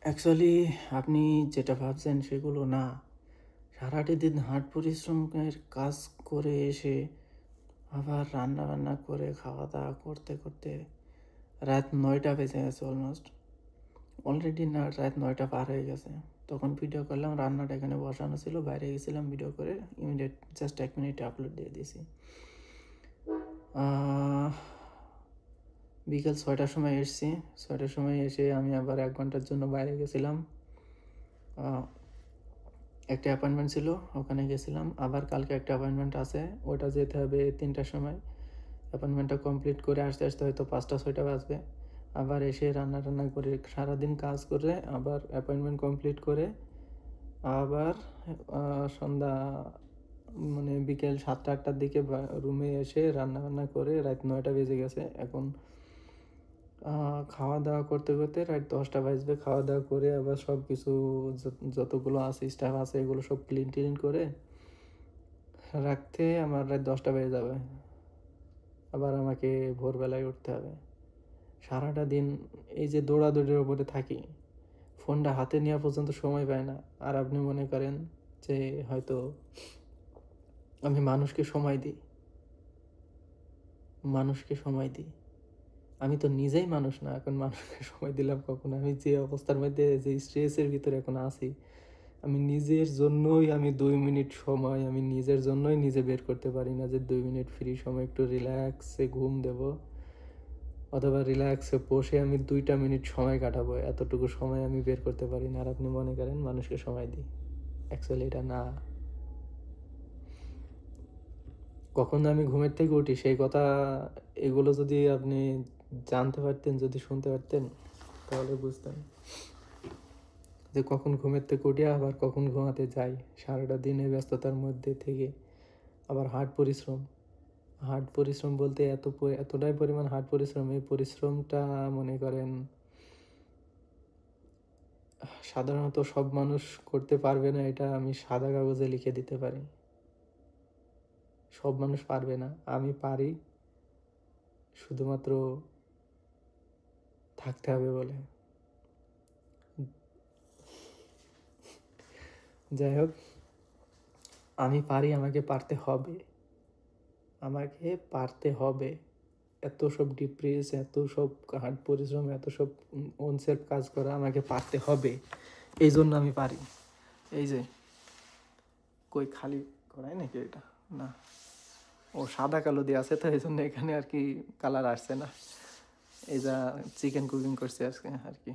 Actually আপনি যেটা ভাবছেন সেগুলো না। সারাটি দিন হার্ড পরিশ্রমের কাজ করে এসে আবার রান্নাবান্না করে খাওয়া দাওয়া করতে করতে রাত 9টা বেজে গেছে অলরেডি না, রাত 9টা পার হয়ে গেছে। তখন ভিডিও করলাম, রান্নাটা এখানে বসানো ছিল, বাইরে গেছিলাম, ভিডিও করে ইমিডিয়েট জাস্ট 1 মিনিটে আপলোড দিয়ে দিয়েছি। বিকেল 6টার সময় এসেছি। 6টার সময় এসে আমি আবার 1 ঘন্টার জন্য বাইরে গেছিলাম। একটা অ্যাপয়েন্টমেন্ট ছিল, ওখানে গেছিলাম। আবার কালকে একটা অ্যাপয়েন্টমেন্ট আছে, ওটা যেতে হবে 3টার সময়। অ্যাপয়েন্টমেন্টটা কমপ্লিট করে আসতে আসতে হয়তো 5টা 6টা বাজবে। আবার এসে রান্না টান্না করে সারাদিন কাজ করে আবার অ্যাপয়েন্টমেন্ট কমপ্লিট করে আবার সন্ধ্যা মানে বিকেল 7টা 8টার দিকে রুমে এসে রান্না করে রাত 9টা বেজে গেছে। এখন খাওয়া দাওয়া করতে করতে রাত 10টা বাজবে। খাওয়া দাওয়া করে আবার সব কিছু যতগুলো আছে স্টাফ আছে এগুলো সব ক্লিন করে রাখতে আমার রাত 10টা বেজে যাবে। আবার আমাকে ভোরবেলায় উঠতে হবে। সারাটা দিন এই যে দৌড়াদৌড়ির উপরে থাকি, ফোনটা হাতে নেওয়া পর্যন্ত সময় পায় না। আর আপনি মনে করেন যে হয়তো আমি মানুষকে সময় দিই, আমি তো নিজেই মানুষ না, এখন মানুষকে সময় দিলাম কখন? আমি যে অবস্থার মধ্যে, যে স্ট্রেসের ভিতরে এখন আছি, আমি নিজের জন্যই 2 মিনিট সময় আমি নিজের জন্যই নিজে বের করতে পারি না যে 2 মিনিট ফ্রি সময় একটু রিল্যাক্সে ঘুম দেব, অথবা রিল্যাক্সে বসে আমি 2টা মিনিট সময় কাটাবো। এতটুকু সময় আমি বের করতে পারি না। আর আপনি মনে করেন মানুষকে সময় দিই। অ্যাকচুয়ালি এটা না। কখন আমি ঘুমের থেকে উঠি সেই কথা, এগুলো যদি আপনি জানতে পারতেন, যদি শুনতে পারতেন, তাহলে বুঝতেন যে কখন ঘুমের থেকে উঠি আবার কখন ঘুমাতে যাই। সারাটা দিনের ব্যস্ততার মধ্যে থেকে আবার হার্ড পরিশ্রম বলতে এতটাই পরিমাণ হার্ড পরিশ্রম। এই পরিশ্রমটা মনে করেন সাধারণত সব মানুষ করতে পারবে না, এটা আমি সাদা কাগজে লিখে দিতে পারি। সব মানুষ পারবে না, আমি পারি, শুধুমাত্র থাকতে হবে বলে। যাই হোক, আমি পারি, আমাকে পারতে হবে। এত সব ডিপ্রেস, এত সব হার্ড পরিশ্রম, এত সব ওন সেলফ কাজ করা আমাকে পারতে হবে। এই জন্য আমি পারি। এই যে কই খালি করাই নাকি এটা? না, ও সাদা কালো দিয়ে আছে তো, এই জন্য এখানে আর কি কালার আসছে না। এই যা চিকেন কুকিং করছে আজকে আর কি।